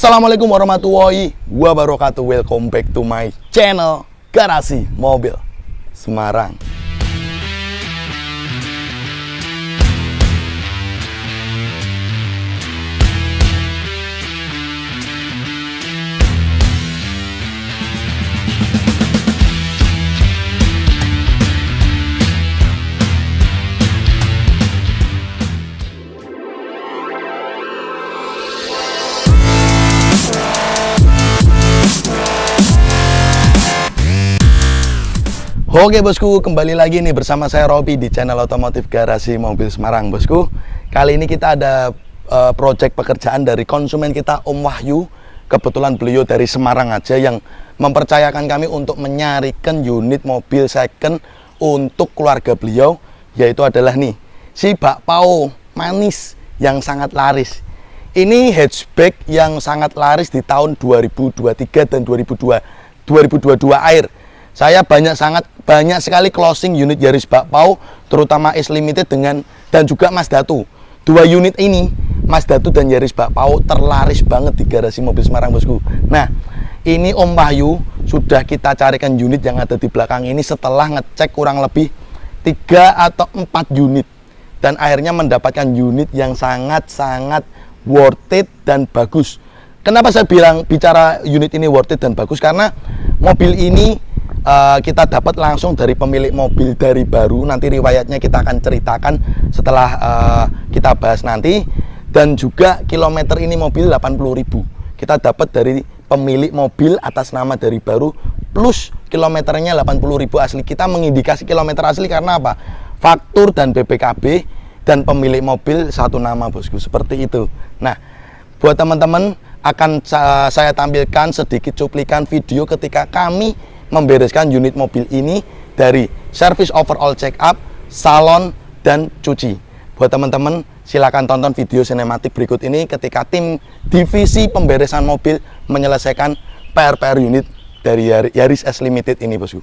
Assalamualaikum warahmatullahi wabarakatuh. Welcome back to my channel Garasi Mobil Semarang. Oke bosku, kembali lagi nih bersama saya Robi di channel otomotif Garasi Mobil Semarang bosku. Kali ini kita ada project pekerjaan dari konsumen kita Om Wahyu. Kebetulan beliau dari Semarang aja yang mempercayakan kami untuk menyarikan unit mobil second untuk keluarga beliau. Yaitu adalah nih, si bakpao manis yang sangat laris. Ini hatchback yang sangat laris di tahun 2023 dan 2022 akhir. Saya banyak sekali closing unit Yaris bakpao, terutama S Limited dan juga Mazdatu. Dua unit ini, Mazdatu dan Yaris bakpao terlaris banget di Garasi Mobil Semarang bosku. Nah, ini Om Wahyu sudah kita carikan unit yang ada di belakang ini setelah ngecek kurang lebih 3 atau 4 unit. Dan akhirnya mendapatkan unit yang sangat-sangat worth it dan bagus. Kenapa saya bicara unit ini worth it dan bagus? Karena mobil ini kita dapat langsung dari pemilik mobil dari baru. Nanti riwayatnya kita akan ceritakan setelah kita bahas nanti. Dan juga kilometer ini mobil 80.000 kita dapat dari pemilik mobil atas nama dari baru, plus kilometernya 80.000 asli. Kita mengindikasi kilometer asli karena apa? Faktur dan BPKB dan pemilik mobil satu nama bosku, seperti itu. Nah, buat teman-teman akan saya tampilkan sedikit cuplikan video ketika kami membereskan unit mobil ini dari service overall check up, salon, dan cuci. Buat teman-teman silakan tonton video sinematik berikut ini ketika tim divisi pemberesan mobil menyelesaikan PR unit dari Yaris S Limited ini bosku.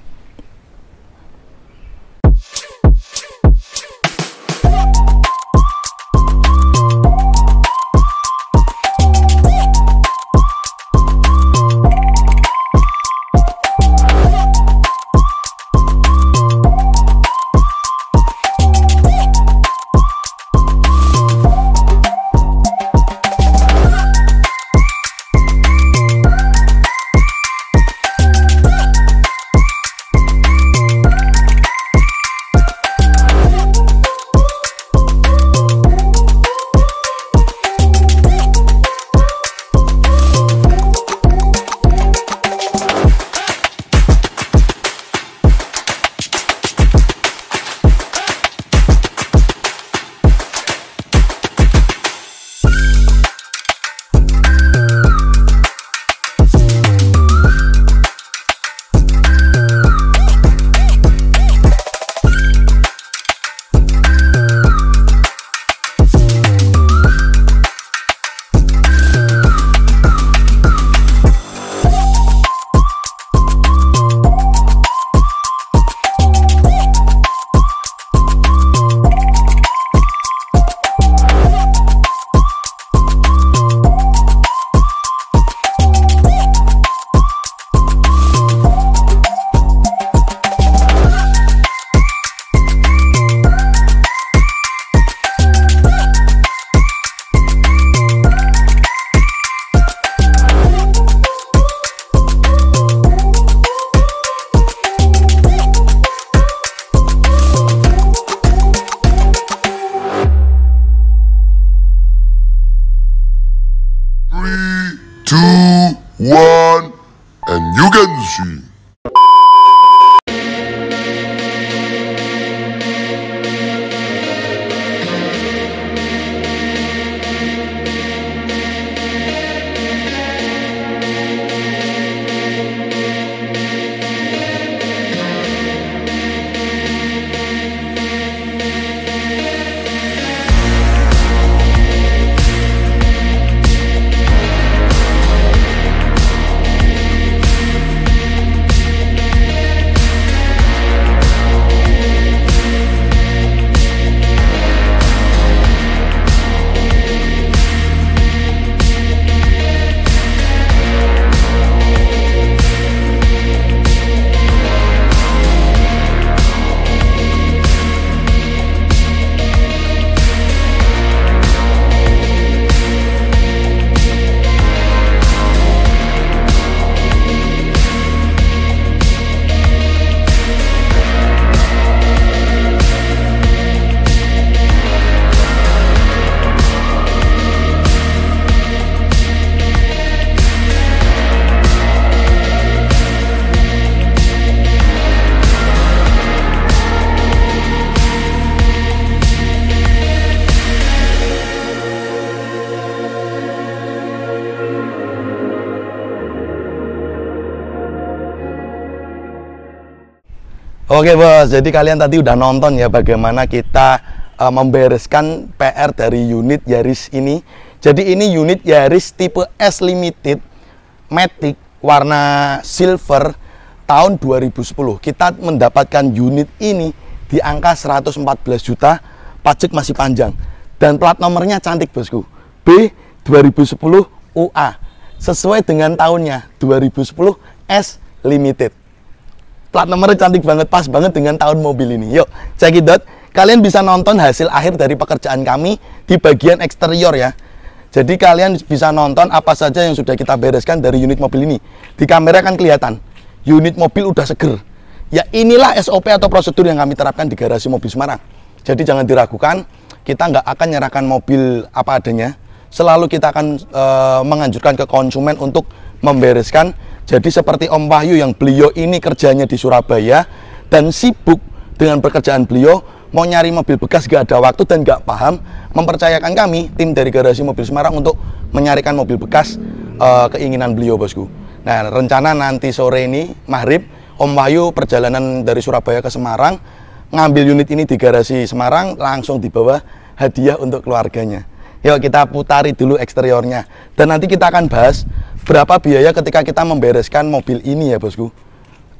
One, and you can see. Oke bos, jadi kalian tadi udah nonton ya bagaimana kita membereskan PR dari unit Yaris ini. Jadi ini unit Yaris tipe S Limited Matic warna silver tahun 2010. Kita mendapatkan unit ini di angka 114 juta, pajak masih panjang. Dan plat nomornya cantik bosku, B 2010 UA. Sesuai dengan tahunnya, 2010 S Limited. Plat nomornya cantik banget, pas banget dengan tahun mobil ini. Yuk, check it out. Kalian bisa nonton hasil akhir dari pekerjaan kami di bagian eksterior ya. Jadi kalian bisa nonton apa saja yang sudah kita bereskan dari unit mobil ini. Di kamera kan kelihatan, unit mobil udah seger. Ya inilah SOP atau prosedur yang kami terapkan di garasi mobil Semarang. Jadi jangan diragukan, kita nggak akan nyerahkan mobil apa adanya. Selalu kita akan menganjurkan ke konsumen untuk membereskan. Jadi seperti Om Wahyu yang beliau ini kerjanya di Surabaya dan sibuk dengan pekerjaan beliau, mau nyari mobil bekas gak ada waktu dan gak paham, mempercayakan kami, tim dari garasi mobil Semarang untuk menyarikan mobil bekas keinginan beliau bosku. Nah rencana nanti sore ini, maghrib, Om Wahyu perjalanan dari Surabaya ke Semarang, ngambil unit ini di garasi Semarang, langsung dibawa hadiah untuk keluarganya. Yuk kita putari dulu eksteriornya. Dan nanti kita akan bahas berapa biaya ketika kita membereskan mobil ini ya bosku.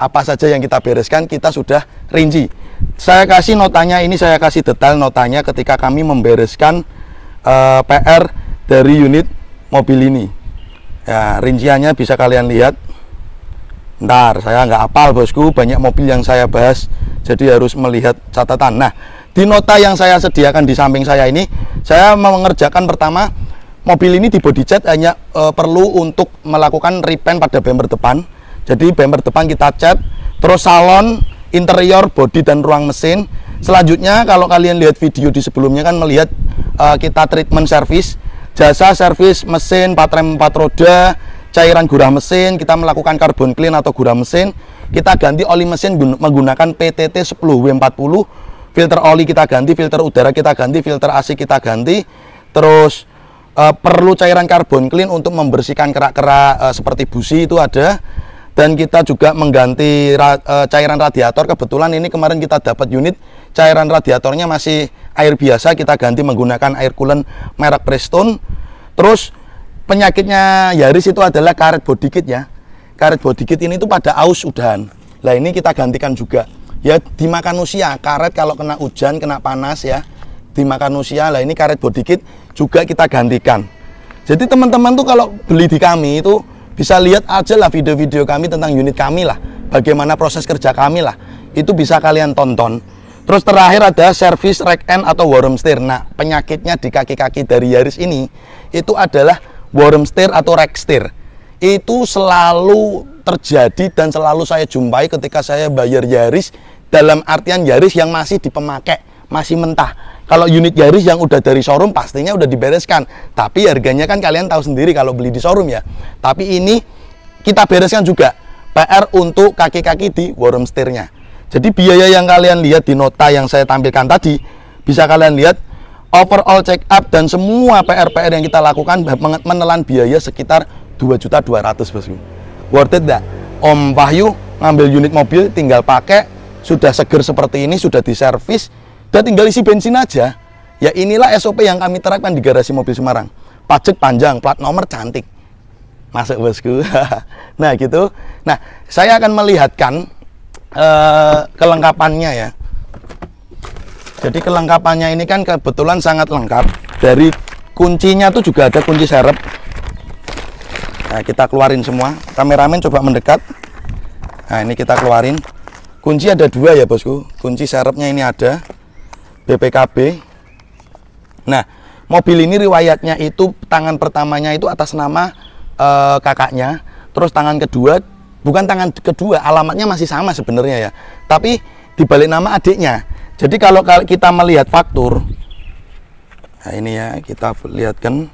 Apa saja yang kita bereskan, kita sudah rinci. Saya kasih notanya ini, saya kasih detail notanya ketika kami membereskan PR dari unit mobil ini. Ya, rinciannya bisa kalian lihat. Ntar, saya nggak hafal bosku, banyak mobil yang saya bahas, jadi harus melihat catatan. Nah, di nota yang saya sediakan di samping saya ini, saya mengerjakan pertama, mobil ini di body cat hanya perlu untuk melakukan repaint pada bumper depan. Jadi bumper depan kita cat, terus salon, interior, bodi dan ruang mesin. Selanjutnya kalau kalian lihat video di sebelumnya kan melihat kita treatment service, jasa servis mesin, 4 rem 4 roda, cairan gurah mesin, kita melakukan carbon clean atau gurah mesin, kita ganti oli mesin menggunakan PTT 10W40, filter oli kita ganti, filter udara kita ganti, filter AC kita ganti, terus perlu cairan carbon clean untuk membersihkan kerak-kerak seperti busi itu ada. Dan kita juga mengganti cairan radiator. Kebetulan ini kemarin kita dapat unit cairan radiatornya masih air biasa, kita ganti menggunakan air coolant merek Prestone. Terus penyakitnya Yaris itu adalah karet body kit ya. Karet body kit ini tuh pada aus udahan. Nah ini kita gantikan juga. Ya dimakan usia, karet kalau kena hujan, kena panas ya, dimakan usia. Lah ini karet body kit juga kita gantikan. Jadi teman-teman tuh kalau beli di kami itu bisa lihat aja lah video-video kami tentang unit kami lah, bagaimana proses kerja kami lah, itu bisa kalian tonton. Terus terakhir ada servis rack end atau worm stir. Nah penyakitnya di kaki-kaki dari Yaris ini itu adalah worm stir atau rack stir. Itu selalu terjadi dan selalu saya jumpai ketika saya bayar Yaris, dalam artian Yaris yang masih dipemakai, masih mentah. Kalau unit Yaris yang udah dari showroom pastinya udah dibereskan, tapi harganya kan kalian tahu sendiri kalau beli di showroom ya. Tapi ini kita bereskan juga PR untuk kaki-kaki di worm stirnya. Jadi biaya yang kalian lihat di nota yang saya tampilkan tadi, bisa kalian lihat overall check up dan semua PR-PR yang kita lakukan menelan biaya sekitar 2.200.000 bosku. Worth it enggak? Om Wahyu ngambil unit mobil tinggal pakai, sudah seger seperti ini, sudah diservis, dan tinggal isi bensin aja. Ya inilah SOP yang kami terapkan di garasi mobil Semarang. Pajak panjang, plat nomor cantik. Masuk bosku. Nah gitu. Nah saya akan melihatkan kelengkapannya ya. Jadi kelengkapannya ini kan kebetulan sangat lengkap. Dari kuncinya tuh juga ada kunci serep. Nah kita keluarin semua. Kameramen coba mendekat. Nah ini kita keluarin. Kunci ada 2 ya bosku. Kunci serepnya ini ada. BPKB. Nah, mobil ini riwayatnya itu tangan pertamanya itu atas nama kakaknya, terus tangan kedua, bukan tangan kedua, alamatnya masih sama sebenarnya ya, tapi dibalik nama adiknya. Jadi kalau kita melihat faktur, nah ini ya kita lihatkan.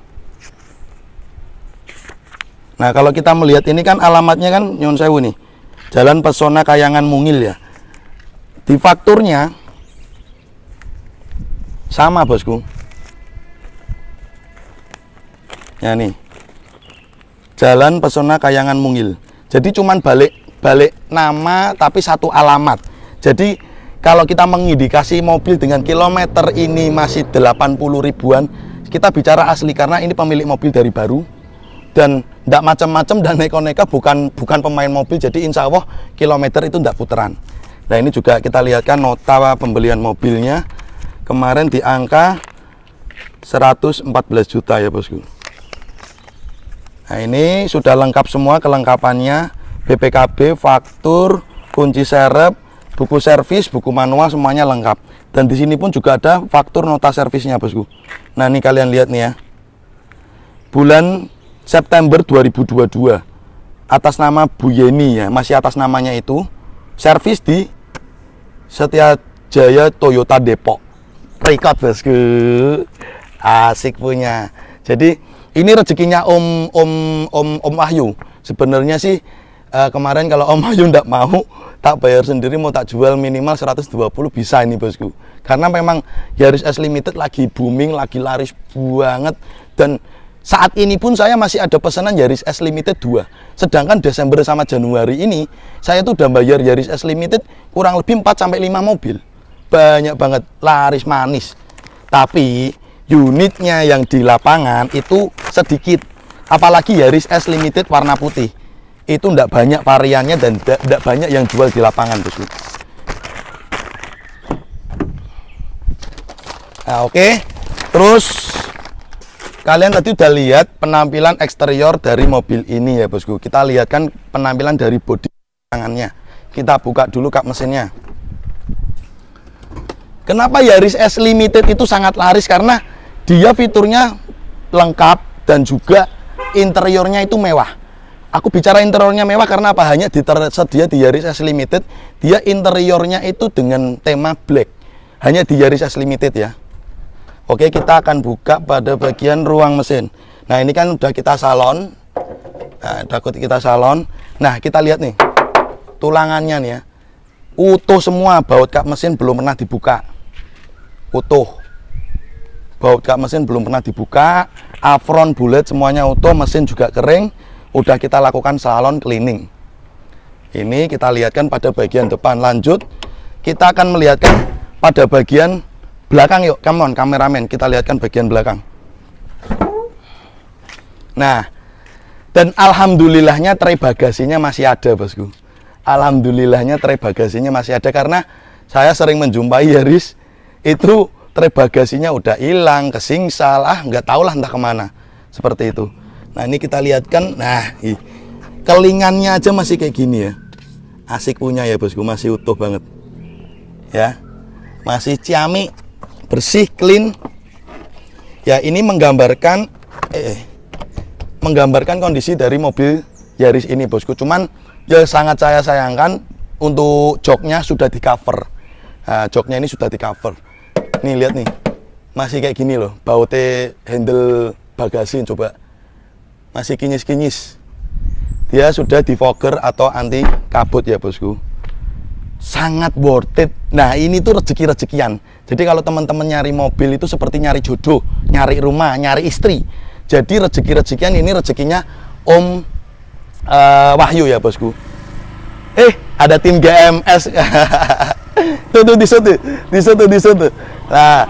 Nah kalau kita melihat ini kan alamatnya kan Nyon Sewu nih, Jalan Pesona Kayangan Mungil ya. Di fakturnya sama bosku. Ya nih, Jalan Pesona Kayangan Mungil. Jadi cuman balik nama tapi satu alamat. Jadi kalau kita mengindikasi mobil dengan kilometer ini masih 80 ribuan, kita bicara asli karena ini pemilik mobil dari baru dan tidak macam-macam dan neko-neka, bukan pemain mobil. Jadi insya Allah kilometer itu tidak puteran. Nah ini juga kita lihatkan nota pembelian mobilnya kemarin di angka 114 juta ya bosku. Nah ini sudah lengkap semua kelengkapannya, BPKB, faktur, kunci serep, buku servis, buku manual, semuanya lengkap. Dan di sini pun juga ada faktur nota servisnya bosku. Nah ini kalian lihat nih ya, bulan September 2022 atas nama Bu Yeni ya, masih atas namanya itu, servis di Setiajaya Toyota Depok. Record bosku, asik punya. Jadi ini rezekinya Om Wahyu. Sebenarnya sih kemarin kalau Om Wahyu ndak mau, tak bayar sendiri, mau tak jual minimal 120 bisa ini bosku. Karena memang Yaris S Limited lagi booming, lagi laris banget. Dan saat ini pun saya masih ada pesanan Yaris S Limited 2. Sedangkan Desember sama Januari ini saya tuh udah bayar Yaris S Limited kurang lebih 4-5 mobil. Banyak banget, laris manis. Tapi unitnya yang di lapangan itu sedikit, apalagi Yaris S Limited warna putih itu ndak banyak variannya dan ndak banyak yang jual di lapangan bosku. Nah oke, terus kalian tadi udah lihat penampilan eksterior dari mobil ini ya bosku. Kita lihatkan penampilan dari bodi tangannya. Kita buka dulu kap mesinnya. Kenapa Yaris S Limited itu sangat laris? Karena dia fiturnya lengkap dan juga interiornya itu mewah. Aku bicara interiornya mewah karena apa? Hanya tersedia di Yaris S Limited. Dia interiornya itu dengan tema black. Hanya di Yaris S Limited ya. Oke, kita akan buka pada bagian ruang mesin. Nah, ini kan udah kita salon. Nah, kita salon. Nah, kita lihat nih. Tulangannya nih ya. Utuh semua, baut kap mesin belum pernah dibuka. Utuh. Baut kap mesin belum pernah dibuka, apron bulat semuanya utuh, mesin juga kering. Udah kita lakukan salon cleaning. Ini kita lihatkan pada bagian depan. Lanjut, kita akan melihatkan pada bagian belakang. Yuk, come on kameramen, kita lihatkan bagian belakang. Nah, dan alhamdulillahnya tray bagasinya masih ada bosku. Alhamdulillahnya tray bagasinya masih ada karena saya sering menjumpai Yaris itu tray bagasinya udah hilang, kesingsal, nggak tahu lah entah kemana, seperti itu. Nah ini kita lihatkan, nah kelingannya aja masih kayak gini ya, asik punya ya bosku, masih utuh banget ya, masih ciamik, bersih, clean ya. Ini menggambarkan kondisi dari mobil Yaris ini bosku. Cuman ya sangat saya sayangkan untuk joknya sudah di cover. Nah, joknya ini sudah di cover. Nih lihat nih, masih kayak gini loh, bautnya handle bagasi coba masih kinyis-kinyis. Dia sudah di fogger atau anti kabut ya bosku. Sangat worth it. Nah ini tuh rezeki-rezekian. Jadi kalau teman-teman nyari mobil itu seperti nyari jodoh, nyari rumah, nyari istri. Jadi rezeki-rezekian ini rezekinya Om Wahyu ya bosku. Ada tim GMS. Tuh di situ. Nah,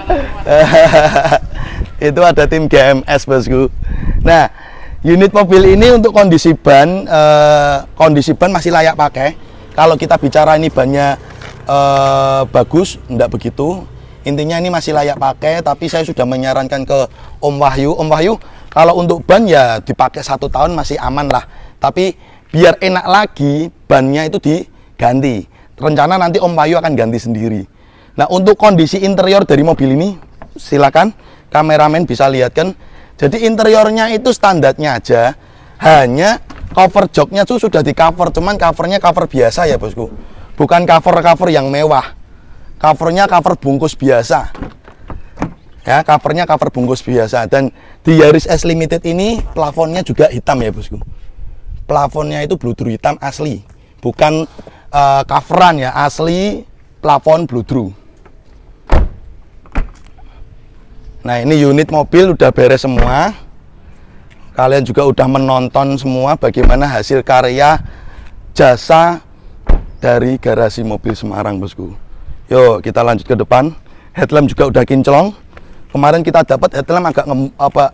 itu ada tim GMS bosku. Nah, unit mobil ini untuk kondisi ban masih layak pakai. Kalau kita bicara ini bannya bagus, enggak begitu. Intinya ini masih layak pakai, tapi saya sudah menyarankan ke Om Wahyu, kalau untuk ban ya dipakai 1 tahun masih aman lah. Tapi biar enak lagi, bannya itu diganti. Rencana nanti Om Wahyu akan ganti sendiri. Nah untuk kondisi interior dari mobil ini, silakan kameramen bisa lihatkan. Jadi interiornya itu standarnya aja, hanya cover joknya tuh sudah di cover, cuman covernya cover biasa ya bosku, bukan cover yang mewah. Covernya cover bungkus biasa ya, covernya cover bungkus biasa. Dan di Yaris S Limited ini plafonnya juga hitam ya bosku. Plafonnya itu bludru hitam asli, bukan coveran ya, asli plafon bludru. Nah ini unit mobil udah beres semua. Kalian juga udah menonton semua bagaimana hasil karya jasa dari Garasi Mobil Semarang, bosku. Yuk kita lanjut ke depan. Headlamp juga udah kinclong. Kemarin kita dapat headlamp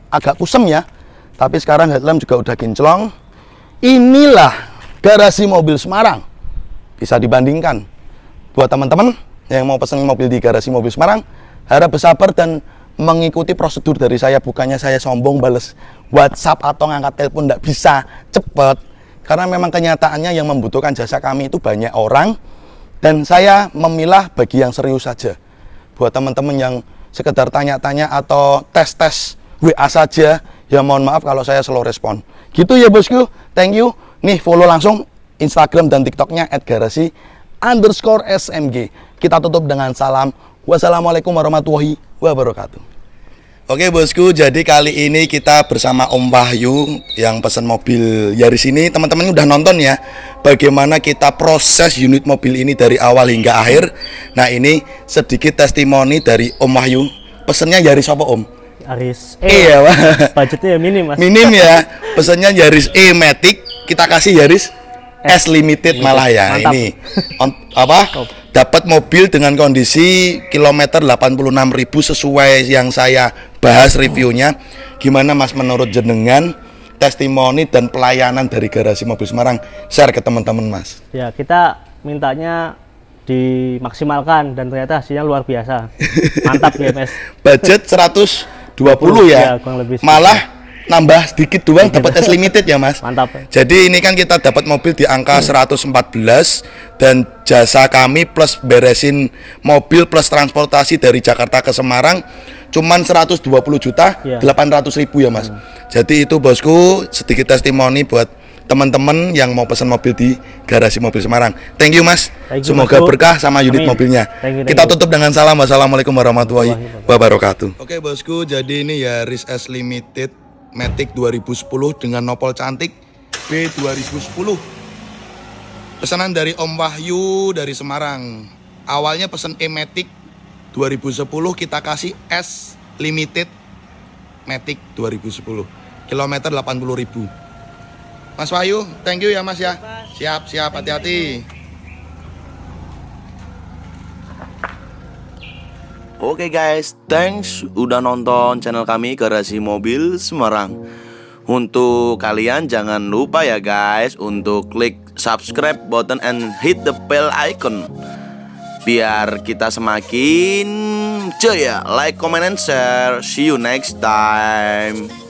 agak kusem ya, tapi sekarang headlamp juga udah kinclong. Inilah Garasi Mobil Semarang. Bisa dibandingkan. Buat teman-teman yang mau pesan mobil di Garasi Mobil Semarang, harap bersabar dan mengikuti prosedur dari saya. Bukannya saya sombong bales WhatsApp atau ngangkat telepon, nggak bisa cepet, karena memang kenyataannya yang membutuhkan jasa kami itu banyak orang, dan saya memilah bagi yang serius saja. Buat teman-teman yang sekedar tanya-tanya atau tes-tes WA saja, ya mohon maaf kalau saya slow respon. Gitu ya bosku, thank you. Nih follow langsung Instagram dan TikToknya @garasi_smg. Kita tutup dengan salam. Wassalamualaikum warahmatullahi wabarakatuh. Oke bosku, jadi kali ini kita bersama Om Wahyu yang pesan mobil Yaris ini. Teman-teman udah nonton ya bagaimana kita proses unit mobil ini dari awal hingga akhir. Nah ini sedikit testimoni dari Om Wahyu. Pesennya Yaris apa Om? Yaris ya Pak. Budgetnya minim Mas. Minim ya. Pesennya Yaris E Matic, kita kasih Yaris S Limited malah ya. Mantap. Ini dapat mobil dengan kondisi kilometer 86.000 sesuai yang saya bahas reviewnya. Gimana Mas menurut jenengan testimoni dan pelayanan dari Garasi Mobil Semarang? Share ke teman-teman Mas. Ya, kita mintanya dimaksimalkan dan ternyata hasilnya luar biasa. Mantap GMS. Budget 120 ya. Kurang lebih Malah nambah sedikit doang dapat S Limited ya Mas. Mantap. Jadi ini kan kita dapat mobil di angka 114 dan jasa kami plus beresin mobil plus transportasi dari Jakarta ke Semarang cuman 120 juta 800.000 ya Mas. Jadi itu bosku sedikit testimoni buat teman-teman yang mau pesan mobil di Garasi Mobil Semarang. Thank you Mas. Semoga berkah sama unit mobilnya. Kita tutup dengan salam. Wassalamualaikum warahmatullahi wabarakatuh. Oke bosku, jadi ini Yaris S Limited Matic 2010 dengan nopol cantik B 2010. Pesanan dari Om Wahyu dari Semarang. Awalnya pesan E Matic 2010, kita kasih S Limited Matic 2010. Kilometer 80.000. Mas Wahyu, thank you ya Mas ya. Siap, hati-hati. Oke guys, thanks udah nonton channel kami Garasi Mobil Semarang. Untuk kalian jangan lupa ya guys untuk klik subscribe button and hit the bell icon biar kita semakin jaya. Like, comment, and share. See you next time.